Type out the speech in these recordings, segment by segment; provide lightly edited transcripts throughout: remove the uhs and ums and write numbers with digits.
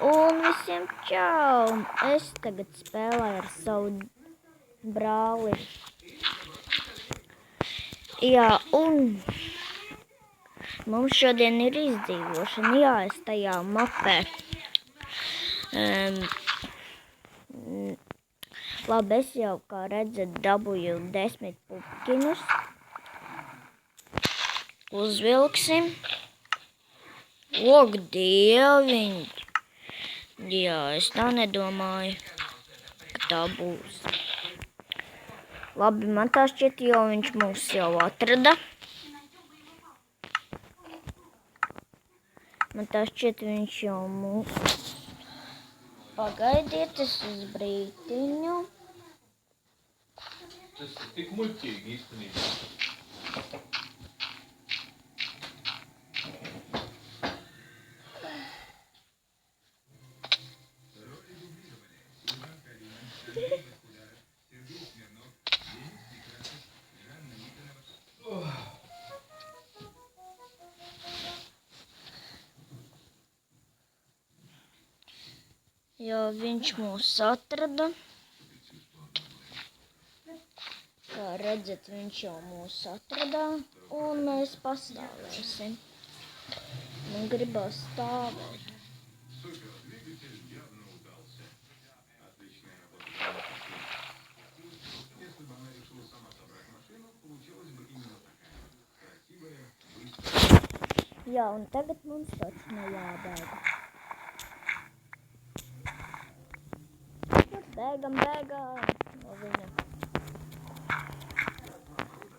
Un visiem čau! Es tagad spēlēju ar savu brāli. Jā, un mums šodien ir izdzīvošana. Jā, es tajā mapē. Labi, es jau, kā redzat, dabūju 10 pumpkinus. Uzvilksim. Ak, dieviņ! Jā, es tā nedomāju, ka tā būs. Labi, man tā šķiet, jo viņš mūs jau atrada. Man tā šķiet, viņš jau mūs... Pagaidiet, es uz brītiņu. Tas ir tik muļķīgi īstenībā. Jā, viņš mūs atrada. Kā redzat, viņš jau mūs atradā, un mēs pastāvēsim. Man gribas stāvēt. Jā, un tagad mums taču nejābēga. Bēgam no viņa.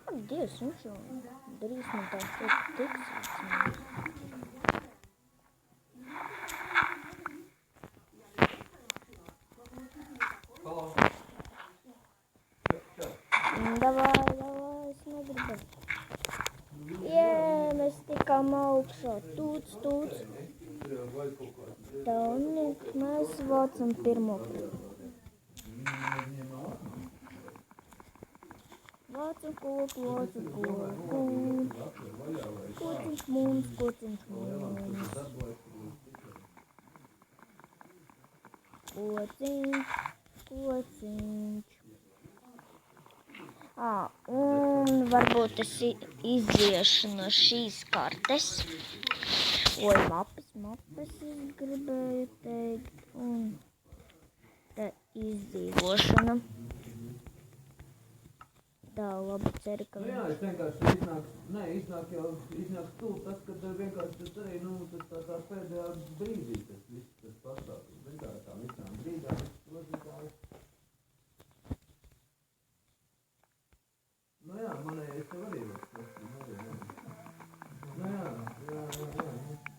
Ak, Dievs, viņš jau drīz man tā šeit tiks. Davai, es negribu. Jē, mēs tikām augšā. Tūts. Tā, un mēs vācam pirmo. Vācu koku. Kociņš mums. Kociņš. Un varbūt es iziešu no šīs kartes. Oi, mapes es gribēju teikt. Un te izdzīvošana. Tā, labi, ceru, ka... Jā, es vienkārši iznāk stūl tas, kad vienkārši tas arī, tā pēdējā brīdī tas viss, tas pasākums. Vienkārši tā visām brīdām, jā, manējais tev arī vairs tas, jā.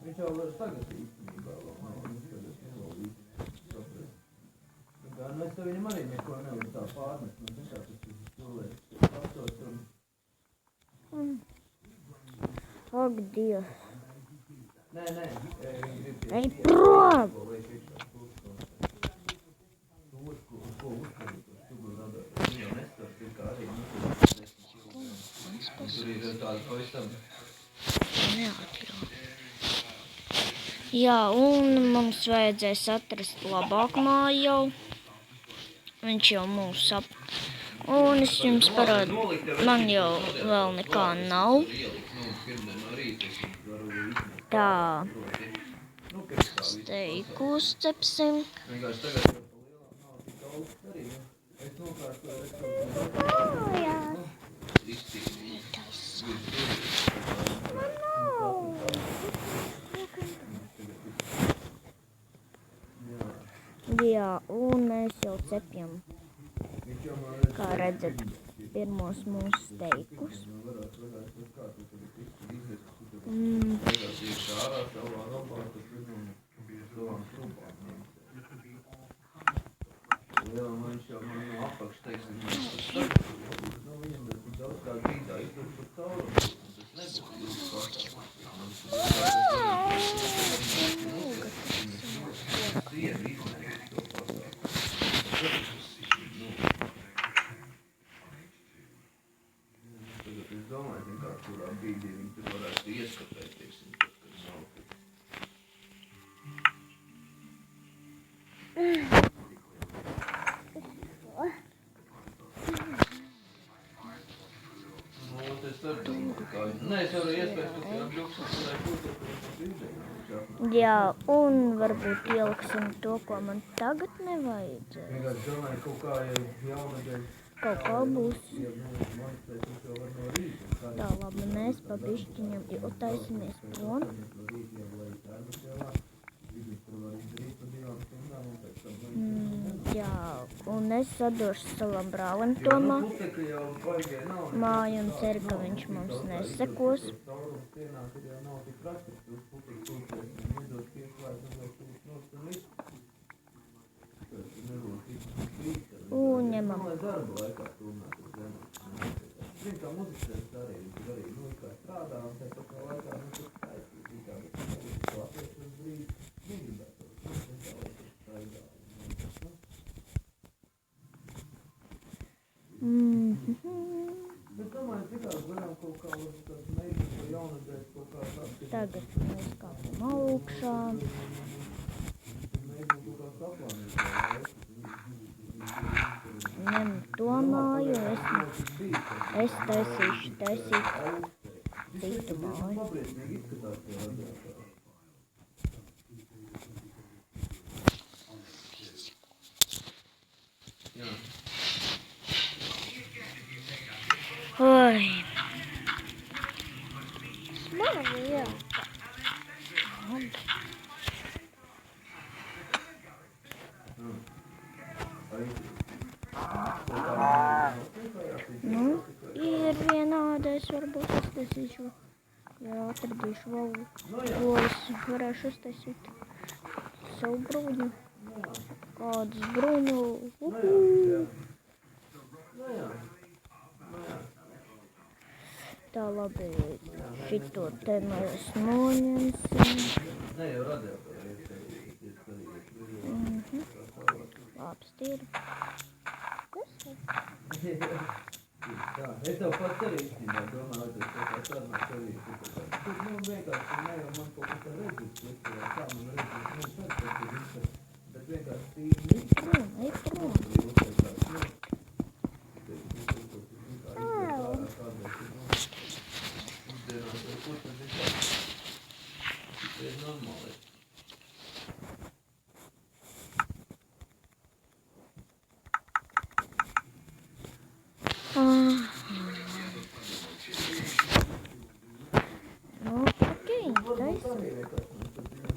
Viņš jau var tagad īstenībā vēl, viņš tagad vēl īsti saprast. Es tev viņam arī neko nevaru tā pārmest, vienkārši tas cilvēks. Ak, Dievs. Nē. Ej prom! Jā, un mums vajadzēs atrast labāku māju jau. Viņš jau mūs Un es jums parādu, man jau vēl nekā nav. Tā, steiku uzcepsim. Jā, un mēs jau cepjam. Kā redzat, pirmos mūsu steikus. kurā brīdī viņi tur varētu ieskapēt, teiksim, tad, kad nav. Nu, es arī domāju, kā viņi. Nē, es varu iespējas, ka tajā bļuksā varētu būt, ka viņi Jā, un varbūt ieliksim to, ko man tagad nevajadzēs. vienkārši domāju, kaut kā jau jaunadēļ. Kaut kā būs. Ja, nu, monstrēs, viņš jau var no rīta. Tā labi, mēs pa bišķiņam jau taisamies prom. Jā, un es sadošu savam brālim tomā māju un ceru, ka viņš mums nesekos. Un ņemam. Zinu, kā muzicēns arī, viņš arī, nu, kā strādā, un tā kā laikā, nu, tas taisīt, kā klāpies uz brīdi, negribētu, nu, tā laikā strādā. Es domāju, tikās varam kaut kā, varbūt tās meitenes vai jaunadēļ kaut kā tāds. Tagad mēs kāpam augšā. Mēģinām kaut kā saplānīt, Ņem to māju, es taisīšu citu māju. pabriesmīgi izskatās, ka radiātā. Jā. Oi. Mana vieta. Nu, ir vienādais, varbūt uztaisīšu, ja atradīšu vēl, ko es varēšu uztaisīt savu bruņu. Kādus bruņu. Tā labi, šito te mēs noņemsim. Nē, jau radiātorā Labs tīri. Tā, es tev pats arī īstenībā domāju, ka tas kaut kā sarunās arī ir. Tur, nu, vienkārši ne jau man kaut kā redzīt, kā man redzīt, nu, bet vienkārši tīri. Ej prom. Tas ir normāli. Nu, okei, taisam.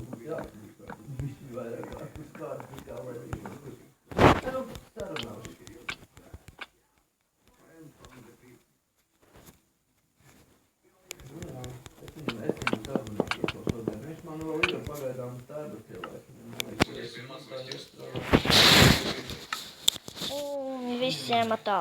Viņš man vēl ir pagaidām stēbas cilvēks. Un visiem tā.